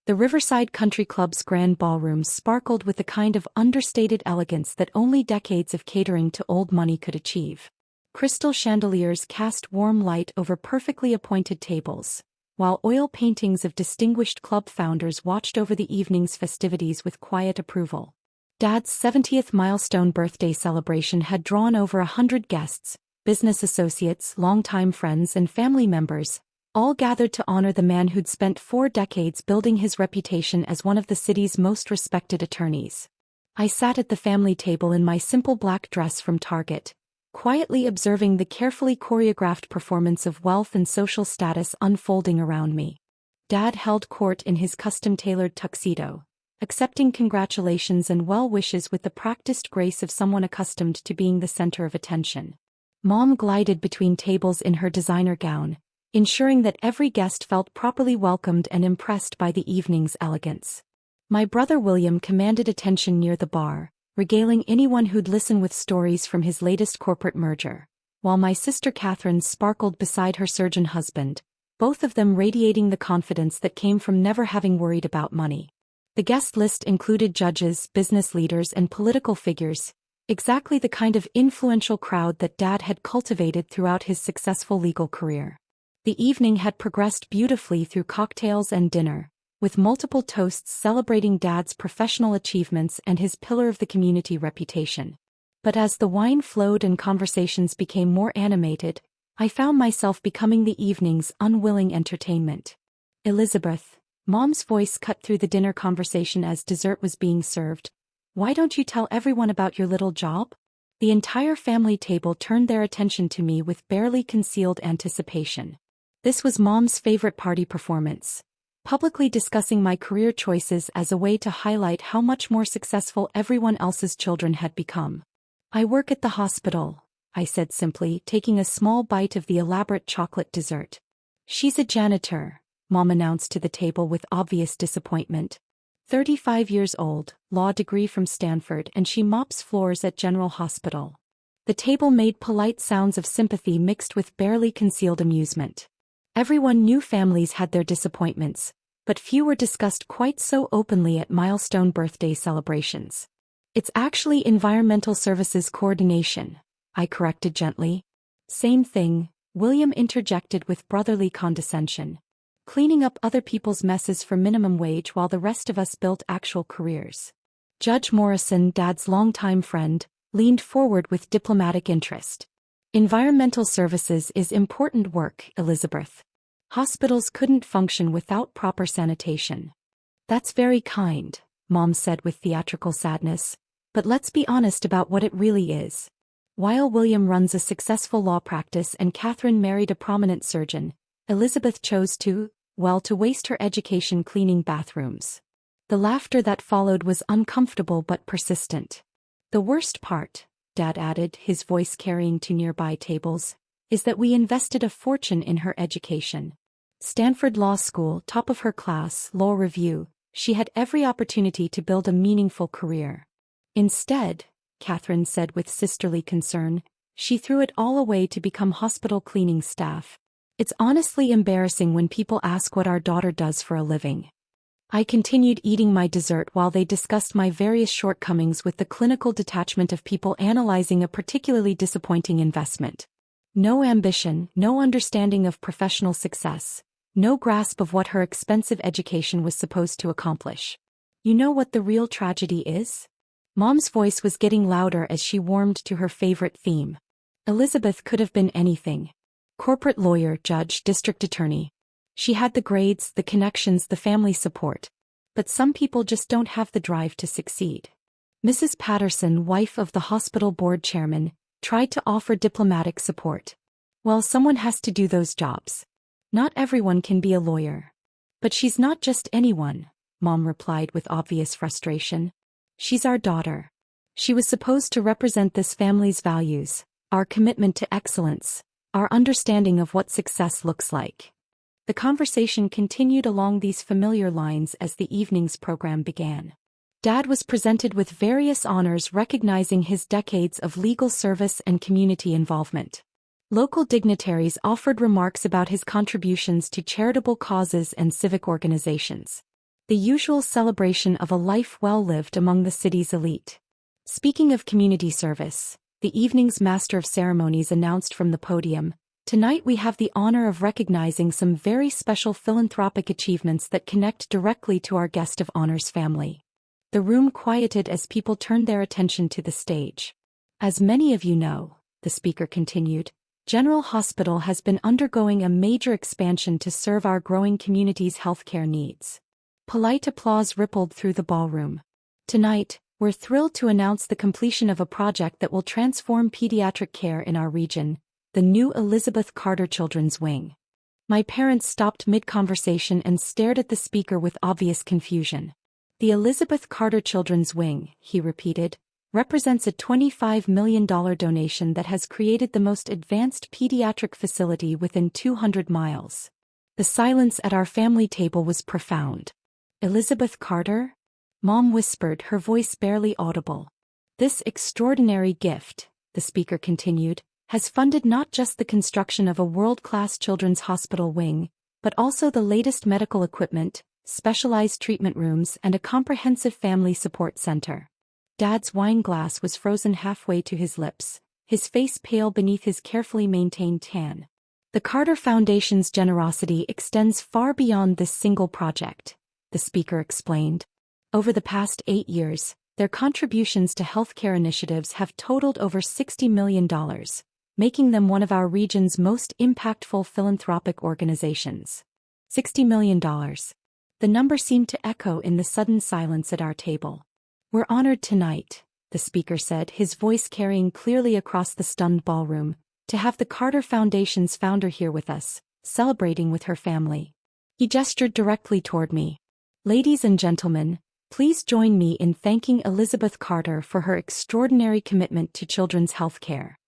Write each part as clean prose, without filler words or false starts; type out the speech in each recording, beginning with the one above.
The Riverside Country Club's grand ballrooms sparkled with the kind of understated elegance that only decades of catering to old money could achieve. Crystal chandeliers cast warm light over perfectly appointed tables, while oil paintings of distinguished club founders watched over the evening's festivities with quiet approval. Dad's 70th milestone birthday celebration had drawn over 100 guests, business associates, longtime friends and family members, all gathered to honor the man who'd spent 4 decades building his reputation as one of the city's most respected attorneys. I sat at the family table in my simple black dress from Target, quietly observing the carefully choreographed performance of wealth and social status unfolding around me. Dad held court in his custom-tailored tuxedo, accepting congratulations and well wishes with the practiced grace of someone accustomed to being the center of attention. Mom glided between tables in her designer gown, ensuring that every guest felt properly welcomed and impressed by the evening's elegance. My brother William commanded attention near the bar, regaling anyone who'd listen with stories from his latest corporate merger, while my sister Catherine sparkled beside her surgeon husband, both of them radiating the confidence that came from never having worried about money. The guest list included judges, business leaders and political figures, exactly the kind of influential crowd that Dad had cultivated throughout his successful legal career. The evening had progressed beautifully through cocktails and dinner, with multiple toasts celebrating Dad's professional achievements and his pillar of the community reputation. But as the wine flowed and conversations became more animated, I found myself becoming the evening's unwilling entertainment. Elizabeth, Mom's voice cut through the dinner conversation as dessert was being served. Why don't you tell everyone about your little job? The entire family table turned their attention to me with barely concealed anticipation. This was Mom's favorite party performance, publicly discussing my career choices as a way to highlight how much more successful everyone else's children had become. I work at the hospital, I said simply, taking a small bite of the elaborate chocolate dessert. She's a janitor, Mom announced to the table with obvious disappointment. 35 years old, law degree from Stanford, and she mops floors at General Hospital. The table made polite sounds of sympathy mixed with barely concealed amusement. Everyone knew families had their disappointments, but few were discussed quite so openly at milestone birthday celebrations. It's actually environmental services coordination, I corrected gently. Same thing, William interjected with brotherly condescension. Cleaning up other people's messes for minimum wage while the rest of us built actual careers. Judge Morrison, Dad's longtime friend, leaned forward with diplomatic interest. Environmental services is important work, Elizabeth. Hospitals couldn't function without proper sanitation. That's very kind, Mom said with theatrical sadness, but let's be honest about what it really is. While William runs a successful law practice and Catherine married a prominent surgeon, Elizabeth chose to waste her education cleaning bathrooms. The laughter that followed was uncomfortable but persistent. The worst part, Dad added, his voice carrying to nearby tables, is that we invested a fortune in her education. Stanford Law School, top of her class, law review, she had every opportunity to build a meaningful career. Instead, Catherine said with sisterly concern, she threw it all away to become hospital cleaning staff. It's honestly embarrassing when people ask what our daughter does for a living. I continued eating my dessert while they discussed my various shortcomings with the clinical detachment of people analyzing a particularly disappointing investment. No ambition, no understanding of professional success, no grasp of what her expensive education was supposed to accomplish. You know what the real tragedy is? Mom's voice was getting louder as she warmed to her favorite theme. Elizabeth could have been anything. Corporate lawyer, judge, district attorney. She had the grades, the connections, the family support. But some people just don't have the drive to succeed. Mrs. Patterson, wife of the hospital board chairman, tried to offer diplomatic support. Well, someone has to do those jobs. Not everyone can be a lawyer. But she's not just anyone, Mom replied with obvious frustration. She's our daughter. She was supposed to represent this family's values, our commitment to excellence, our understanding of what success looks like. The conversation continued along these familiar lines as the evening's program began. Dad was presented with various honors recognizing his decades of legal service and community involvement. Local dignitaries offered remarks about his contributions to charitable causes and civic organizations. the usual celebration of a life well lived among the city's elite. Speaking of community service, the evening's master of ceremonies announced from the podium, "Tonight we have the honor of recognizing some very special philanthropic achievements that connect directly to our guest of honor's family." The room quieted as people turned their attention to the stage. "As many of you know," the speaker continued, "General Hospital has been undergoing a major expansion to serve our growing community's healthcare needs." Polite applause rippled through the ballroom. "Tonight, we're thrilled to announce the completion of a project that will transform pediatric care in our region, the new Elizabeth Carter Children's Wing." My parents stopped mid-conversation and stared at the speaker with obvious confusion. "The Elizabeth Carter Children's Wing," he repeated, "represents a $25 million donation that has created the most advanced pediatric facility within 200 miles. The silence at our family table was profound. "Elizabeth Carter?" Mom whispered, her voice barely audible. "This extraordinary gift," the speaker continued, "has funded not just the construction of a world-class children's hospital wing, but also the latest medical equipment, specialized treatment rooms, and a comprehensive family support center." Dad's wine glass was frozen halfway to his lips, his face pale beneath his carefully maintained tan. "The Carter Foundation's generosity extends far beyond this single project," the speaker explained. "Over the past 8 years, their contributions to healthcare initiatives have totaled over $60 million, making them one of our region's most impactful philanthropic organizations." $60 million. The number seemed to echo in the sudden silence at our table. "We're honored tonight," the speaker said, his voice carrying clearly across the stunned ballroom, "to have the Carter Foundation's founder here with us, celebrating with her family." He gestured directly toward me. "Ladies and gentlemen, please join me in thanking Elizabeth Carter for her extraordinary commitment to children's health care."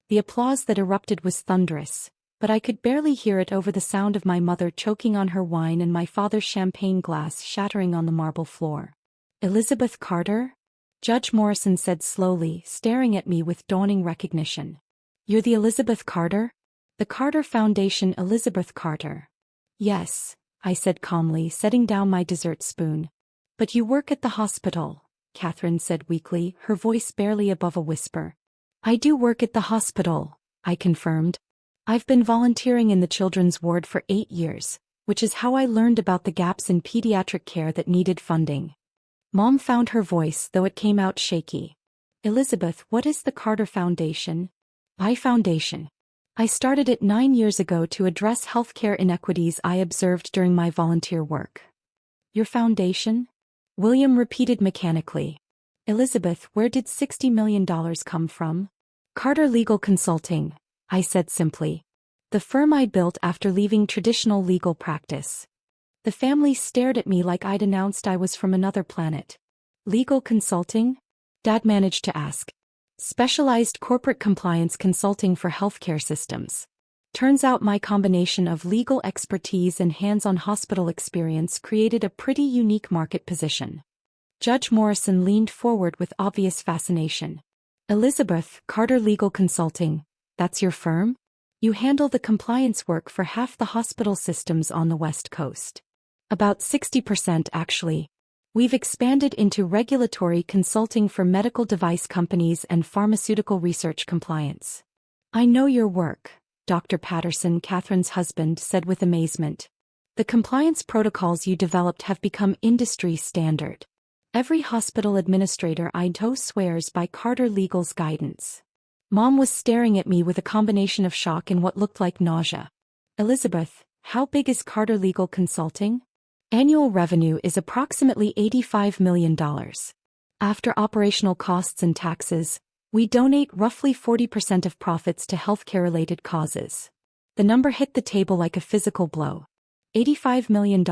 The applause that erupted was thunderous, but I could barely hear it over the sound of my mother choking on her wine and my father's champagne glass shattering on the marble floor. "Elizabeth Carter?" Judge Morrison said slowly, staring at me with dawning recognition. "You're the Elizabeth Carter? The Carter Foundation, Elizabeth Carter." "Yes," I said calmly, setting down my dessert spoon. "But you work at the hospital," Catherine said weakly, her voice barely above a whisper. "I do work at the hospital," I confirmed. "I've been volunteering in the children's ward for 8 years, which is how I learned about the gaps in pediatric care that needed funding." Mom found her voice, though it came out shaky. "Elizabeth, what is the Carter Foundation?" Foundation. "I started it 9 years ago to address healthcare inequities I observed during my volunteer work." "Your foundation?" William repeated mechanically. "Elizabeth, where did $60 million come from?" "Carter Legal Consulting," I said simply. "The firm I built after leaving traditional legal practice." The family stared at me like I'd announced I was from another planet. "Legal consulting?" Dad managed to ask. "Specialized corporate compliance consulting for healthcare systems." Turns out my combination of legal expertise and hands-on hospital experience created a pretty unique market position. Judge Morrison leaned forward with obvious fascination. "Elizabeth, Carter Legal Consulting, that's your firm? You handle the compliance work for half the hospital systems on the West Coast." "About 60% actually. We've expanded into regulatory consulting for medical device companies and pharmaceutical research compliance." "I know your work," Dr. Patterson, Catherine's husband, said with amazement. "The compliance protocols you developed have become industry standard. Every hospital administrator I know swears by Carter Legal's guidance." Mom was staring at me with a combination of shock and what looked like nausea. "Elizabeth, how big is Carter Legal Consulting?" "Annual revenue is approximately $85 million. After operational costs and taxes, we donate roughly 40% of profits to healthcare-related causes." The number hit the table like a physical blow. $85 million?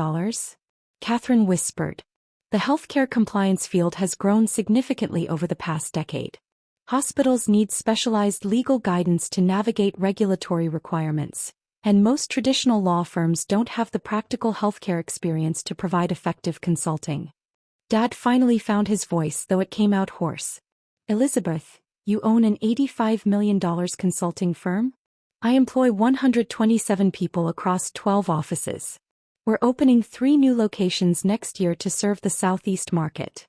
Catherine whispered. "The healthcare compliance field has grown significantly over the past decade. Hospitals need specialized legal guidance to navigate regulatory requirements, and most traditional law firms don't have the practical healthcare experience to provide effective consulting." Dad finally found his voice, though it came out hoarse. "Elizabeth, you own an $85 million consulting firm?" "I employ 127 people across 12 offices." We're opening 3 new locations next year to serve the Southeast market.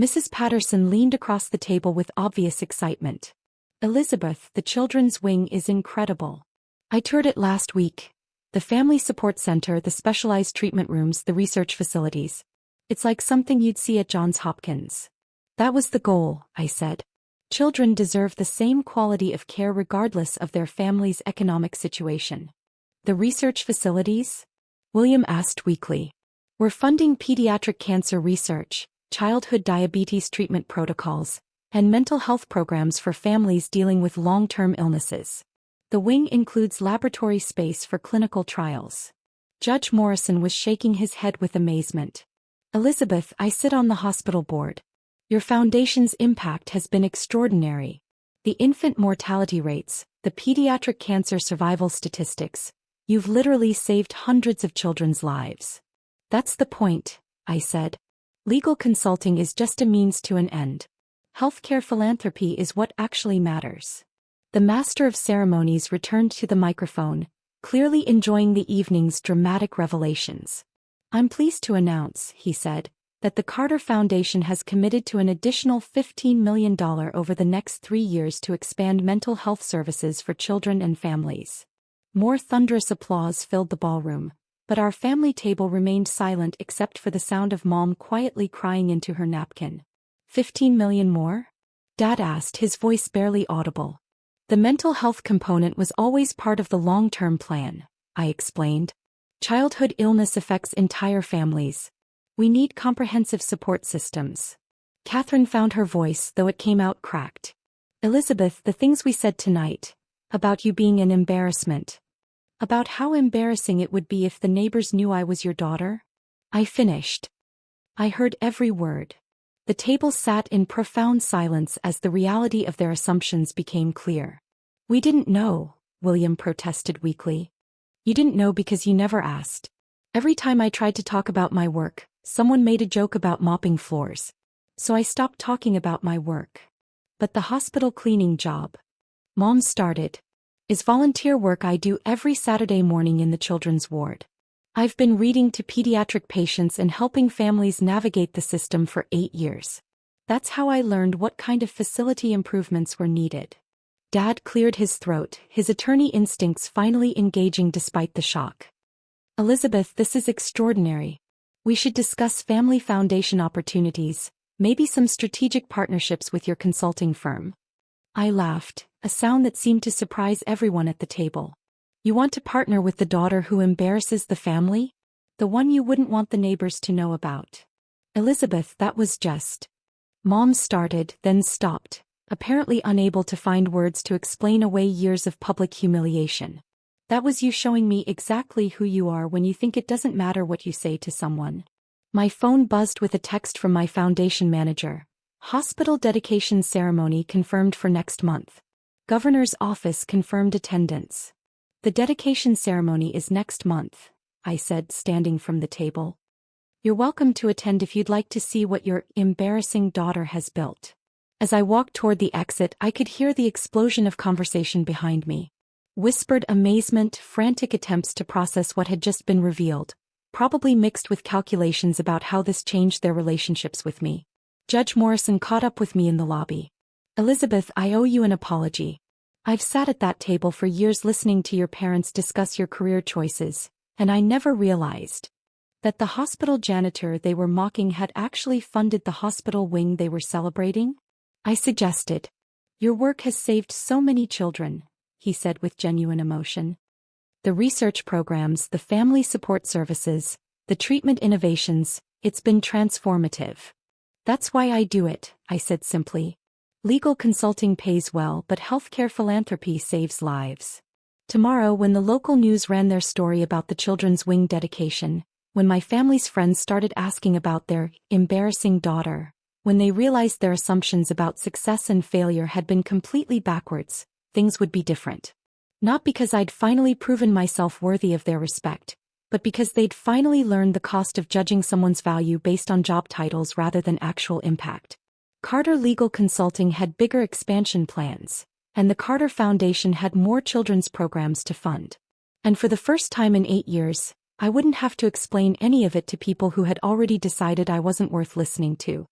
Mrs. Patterson leaned across the table with obvious excitement. Elizabeth, the children's wing is incredible. I toured it last week. The Family Support Center, the specialized treatment rooms, the research facilities. It's like something you'd see at Johns Hopkins. That was the goal, I said. Children deserve the same quality of care regardless of their family's economic situation. The research facilities? William asked weakly. We're funding pediatric cancer research, childhood diabetes treatment protocols, and mental health programs for families dealing with long-term illnesses. The wing includes laboratory space for clinical trials. Judge Morrison was shaking his head with amazement. Elizabeth, I sit on the hospital board. Your foundation's impact has been extraordinary. The infant mortality rates, the pediatric cancer survival statistics, you've literally saved hundreds of children's lives. That's the point, I said. Legal consulting is just a means to an end. Healthcare philanthropy is what actually matters. The master of ceremonies returned to the microphone, clearly enjoying the evening's dramatic revelations. I'm pleased to announce, he said, that the Carter Foundation has committed to an additional $15 million over the next 3 years to expand mental health services for children and families. More thunderous applause filled the ballroom, but our family table remained silent except for the sound of Mom quietly crying into her napkin. 15 million more? Dad asked, his voice barely audible. The mental health component was always part of the long-term plan, I explained. Childhood illness affects entire families. We need comprehensive support systems. Catherine found her voice, though it came out cracked. Elizabeth, the things we said tonight, about you being an embarrassment. About how embarrassing it would be if the neighbors knew I was your daughter? I finished. I heard every word. The table sat in profound silence as the reality of their assumptions became clear. We didn't know, William protested weakly. You didn't know because you never asked. Every time I tried to talk about my work, someone made a joke about mopping floors. So I stopped talking about my work. But the hospital cleaning job, Mom started, is volunteer work I do every Saturday morning in the children's ward. I've been reading to pediatric patients and helping families navigate the system for 8 years. That's how I learned what kind of facility improvements were needed. Dad cleared his throat, his attorney instincts finally engaging despite the shock. Elizabeth, this is extraordinary. We should discuss family foundation opportunities, maybe some strategic partnerships with your consulting firm. I laughed, a sound that seemed to surprise everyone at the table. You want to partner with the daughter who embarrasses the family? The one you wouldn't want the neighbors to know about. Elizabeth, that was just. Mom started, then stopped, apparently unable to find words to explain away years of public humiliation. That was you showing me exactly who you are when you think it doesn't matter what you say to someone. My phone buzzed with a text from my foundation manager. Hospital dedication ceremony confirmed for next month. Governor's office confirmed attendance. The dedication ceremony is next month, I said, standing from the table. You're welcome to attend if you'd like to see what your embarrassing daughter has built. As I walked toward the exit, I could hear the explosion of conversation behind me. Whispered amazement, frantic attempts to process what had just been revealed, probably mixed with calculations about how this changed their relationships with me. Judge Morrison caught up with me in the lobby. Elizabeth, I owe you an apology. I've sat at that table for years listening to your parents discuss your career choices, and I never realized that the hospital janitor they were mocking had actually funded the hospital wing they were celebrating? I suggested. Your work has saved so many children, he said with genuine emotion. The research programs, the family support services, the treatment innovations, it's been transformative. That's why I do it, I said simply. Legal consulting pays well, but healthcare philanthropy saves lives. Tomorrow, when the local news ran their story about the children's wing dedication, when my family's friends started asking about their embarrassing daughter, when they realized their assumptions about success and failure had been completely backwards, things would be different. Not because I'd finally proven myself worthy of their respect, but because they'd finally learned the cost of judging someone's value based on job titles rather than actual impact. Carter Legal Consulting had bigger expansion plans, and the Carter Foundation had more children's programs to fund. And for the first time in 8 years, I wouldn't have to explain any of it to people who had already decided I wasn't worth listening to.